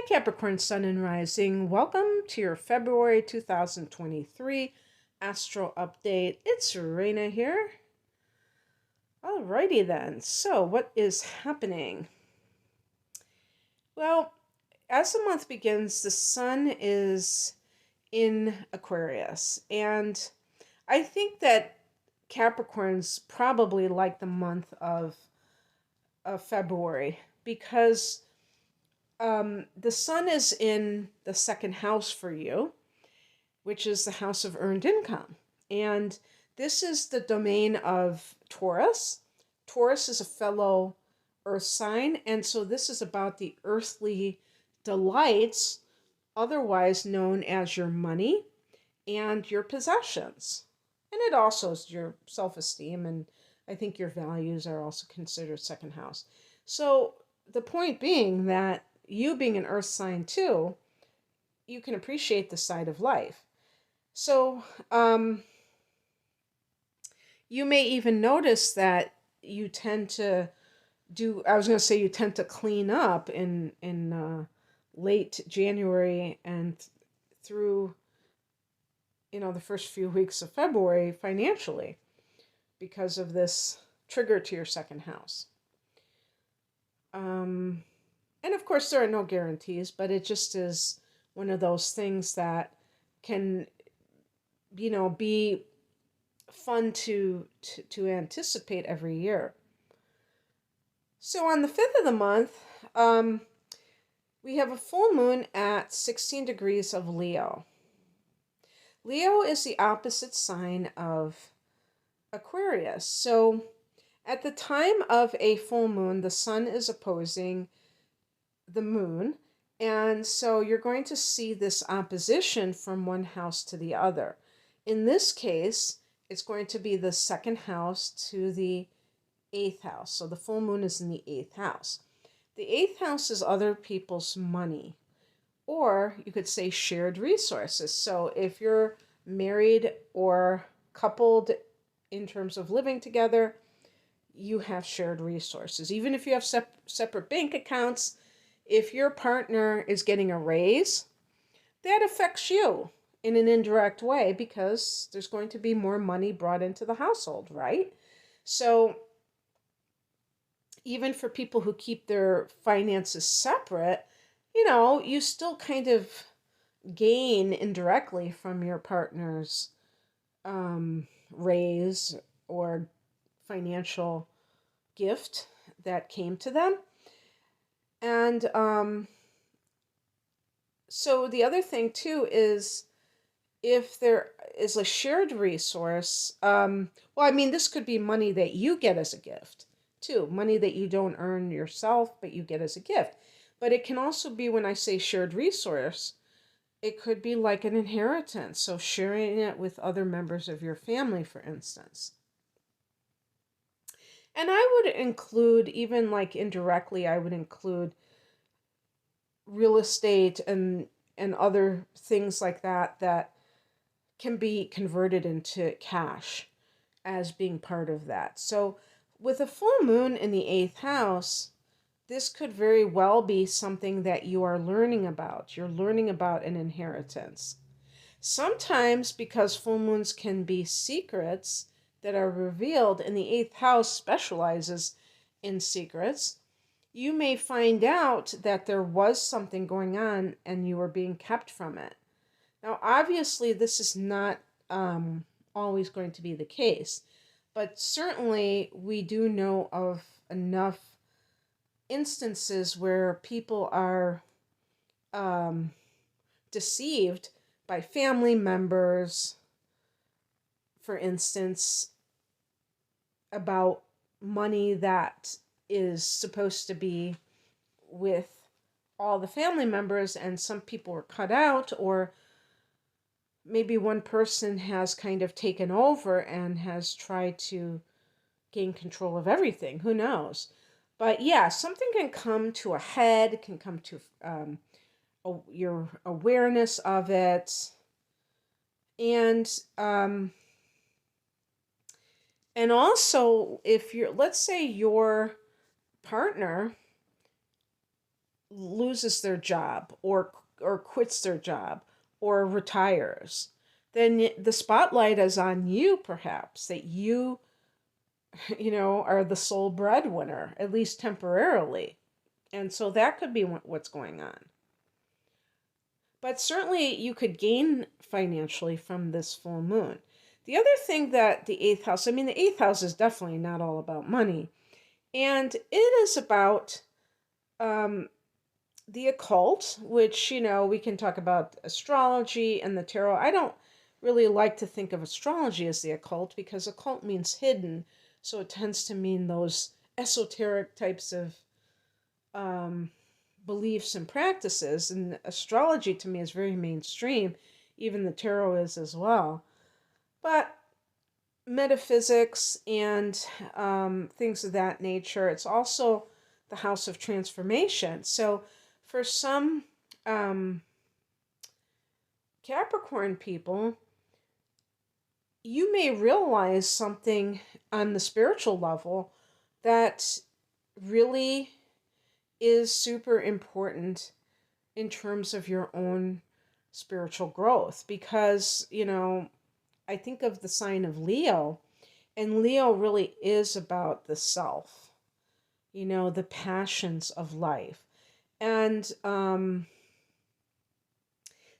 Hi, Capricorn Sun and Rising. Welcome to your February 2023 Astro Update. It's Reina here. Alrighty then. So, what is happening? Well, as the month begins, the Sun is in Aquarius. And I think that Capricorns probably like the month of February because the Sun is in the second house for you, which is the house of earned income. And this is the domain of Taurus. Taurus is a fellow earth sign, and so this is about the earthly delights, otherwise known as your money and your possessions. And it also is your self esteem, and I think your values are also considered second house. So the point being that you being an earth sign too, you can appreciate the side of life. So you may even notice that you tend to I was going to say you tend to clean up in late January and through, the first few weeks of February financially because of this trigger to your second house. And of course, there are no guarantees, but it just is one of those things that can, be fun to anticipate every year. So on the 5th of the month, we have a full moon at 16 degrees of Leo. Leo is the opposite sign of Aquarius. So at the time of a full moon, the sun is opposing the moon. And so you're going to see this opposition from one house to the other. In this case, it's going to be the second house to the eighth house. So the full moon is in the eighth house. The eighth house is other people's money, or you could say shared resources. So if you're married or coupled in terms of living together, you have shared resources. Even if you have separate bank accounts, if your partner is getting a raise, that affects you in an indirect way because there's going to be more money brought into the household, right? So even for people who keep their finances separate, you still kind of gain indirectly from your partner's raise or financial gift that came to them. And so the other thing too is if there is a shared resource, this could be money that you get as a gift too, money that you don't earn yourself, but you get as a gift. But it can also be, when I say shared resource, it could be like an inheritance. So sharing it with other members of your family, for instance. And I would include, even like indirectly, I would include real estate and other things like that can be converted into cash as being part of that. So with a full moon in the eighth house, this could very well be something that you are learning about. You're learning about an inheritance. Sometimes, because full moons can be secrets that are revealed, and the eighth house specializes in secrets, you may find out that there was something going on and you were being kept from it. Now, obviously, this is not always going to be the case, but certainly we do know of enough instances where people are deceived by family members, for instance, about money that is supposed to be with all the family members, and some people were cut out, or maybe one person has kind of taken over and has tried to gain control of everything. Who knows? But yeah, something can come to a head, can come to your awareness of it. And also, if let's say your partner loses their job or quits their job or retires, then the spotlight is on you, perhaps, that you are the sole breadwinner, at least temporarily. And so that could be what's going on. But certainly you could gain financially from this full moon. The other thing that the eighth house, I mean, the eighth house is definitely not all about money. And it is about um, the occult, which, we can talk about astrology and the tarot. I don't really like to think of astrology as the occult because occult means hidden. So it tends to mean those esoteric types of um, beliefs and practices. And astrology to me is very mainstream. Even the tarot is as well. But metaphysics and things of that nature, it's also the house of transformation. So for some Capricorn people, you may realize something on the spiritual level that really is super important in terms of your own spiritual growth. Because, I think of the sign of Leo, and Leo really is about the self, the passions of life. And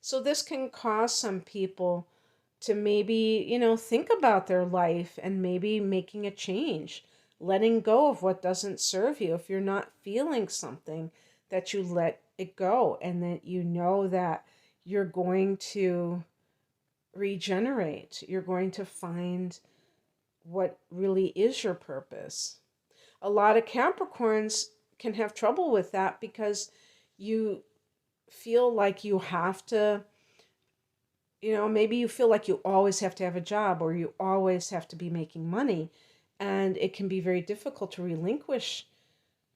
so this can cause some people to maybe, think about their life and maybe making a change, letting go of what doesn't serve you. If you're not feeling something, that you let it go, and that that you're going to regenerate. You're going to find what really is your purpose. A lot of Capricorns can have trouble with that because you feel like you have to, maybe you feel like you always have to have a job or you always have to be making money. And it can be very difficult to relinquish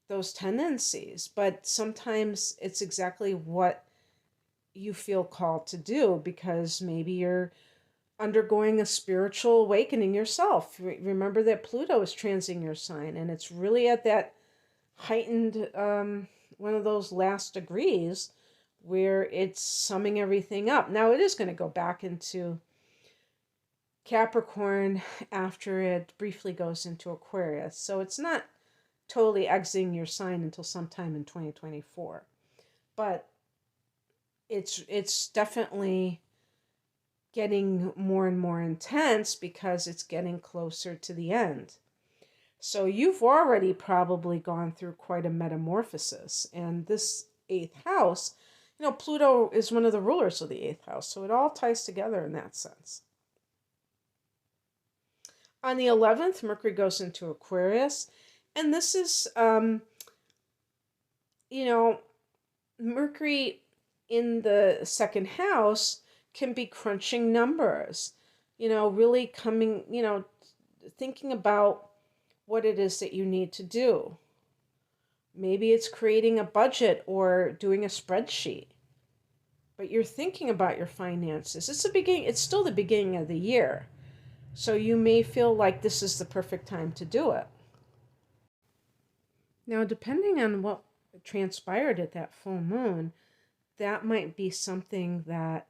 those tendencies. But sometimes it's exactly what you feel called to do because maybe you're undergoing a spiritual awakening yourself. Remember that Pluto is transiting your sign, and it's really at that heightened, one of those last degrees where it's summing everything up. Now it is going to go back into Capricorn after it briefly goes into Aquarius. So it's not totally exiting your sign until sometime in 2024. But it's definitely getting more and more intense because it's getting closer to the end. So you've already probably gone through quite a metamorphosis. And this eighth house, Pluto is one of the rulers of the eighth house. So it all ties together in that sense. On the 11th, Mercury goes into Aquarius. And this is, Mercury in the second house can be crunching numbers, really coming, thinking about what it is that you need to do. Maybe it's creating a budget or doing a spreadsheet, but you're thinking about your finances. It's still the beginning of the year. So you may feel like this is the perfect time to do it. Now, depending on what transpired at that full moon, that might be something that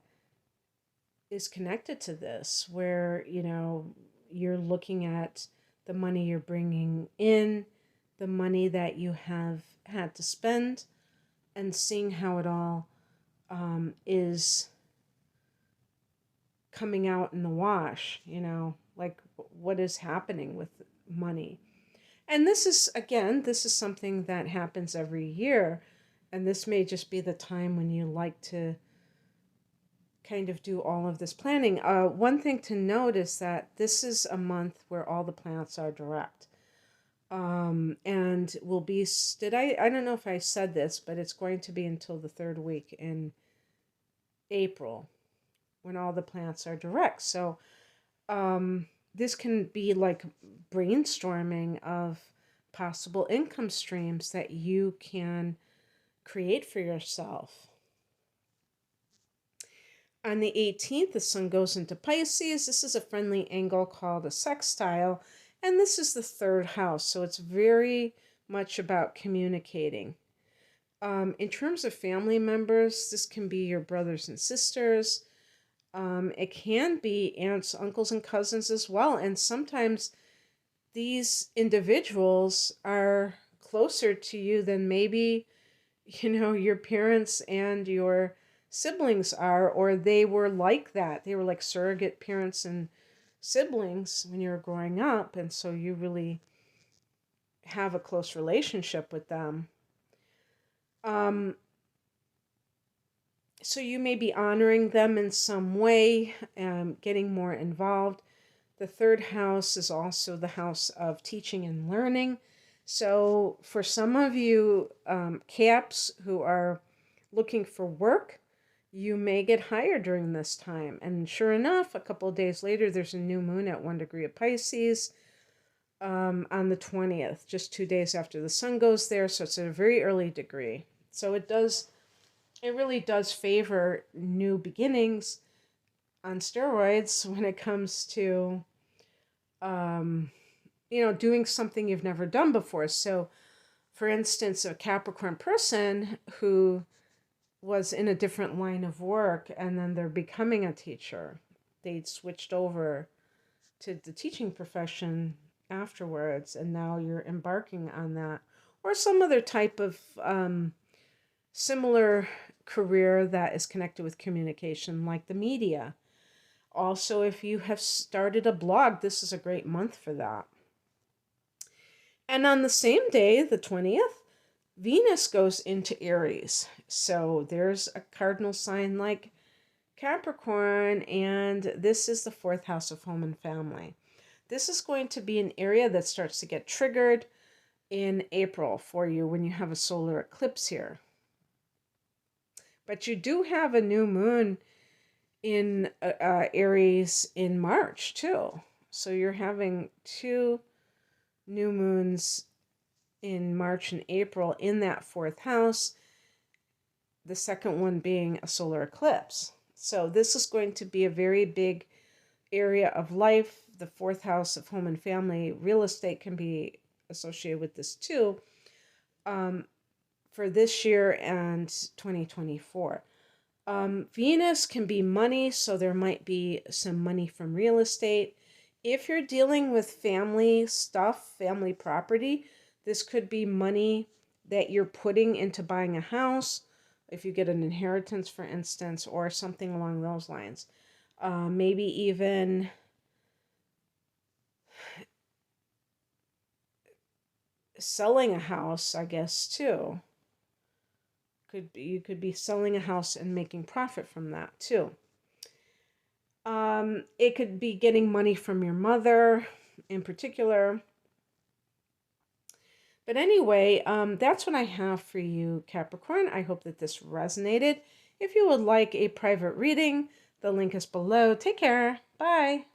is connected to this, where, you're looking at the money you're bringing in, the money that you have had to spend, and seeing how it all is coming out in the wash, like what is happening with money. And this is something that happens every year. And this may just be the time when you like to kind of do all of this planning. One thing to note is that this is a month where all the planets are direct. And will be, I don't know if I said this, but it's going to be until the third week in April when all the planets are direct. So this can be like brainstorming of possible income streams that you can create for yourself. On the 18th, the sun goes into Pisces. This is a friendly angle called a sextile, and this is the third house, so it's very much about communicating. In terms of family members, this can be your brothers and sisters. It can be aunts, uncles, and cousins as well. And sometimes these individuals are closer to you than maybe, your parents and your siblings are, or they were like that. They were like surrogate parents and siblings when you were growing up. And so you really have a close relationship with them. Um, so you may be honoring them in some way, getting more involved. The third house is also the house of teaching and learning. So for some of you caps who are looking for work, you may get hired during this time. And sure enough, a couple of days later, there's a new moon at 1 degree of Pisces on the 20th, just 2 days after the sun goes there. So it's at a very early degree. So it really does favor new beginnings on steroids when it comes to, doing something you've never done before. So, for instance, a Capricorn person who was in a different line of work and then they're becoming a teacher, they switched over to the teaching profession afterwards, and now you're embarking on that. Or some other type of similar career that is connected with communication, like the media. Also, if you have started a blog, this is a great month for that. And on the same day, the 20th, Venus goes into Aries. So there's a cardinal sign like Capricorn, and this is the fourth house of home and family. This is going to be an area that starts to get triggered in April for you when you have a solar eclipse here. But you do have a new moon in Aries in March too. So you're having 2 new moons in March and April in that fourth house, the second one being a solar eclipse. So this is going to be a very big area of life. The fourth house of home and family, real estate can be associated with this too, for this year and 2024. Venus can be money, so there might be some money from real estate. If you're dealing with family stuff, family property, this could be money that you're putting into buying a house, if you get an inheritance, for instance, or something along those lines. Maybe even selling a house, I guess, too. You could be selling a house and making profit from that too. It could be getting money from your mother in particular. But anyway, that's what I have for you, Capricorn. I hope that this resonated. If you would like a private reading, the link is below. Take care. Bye.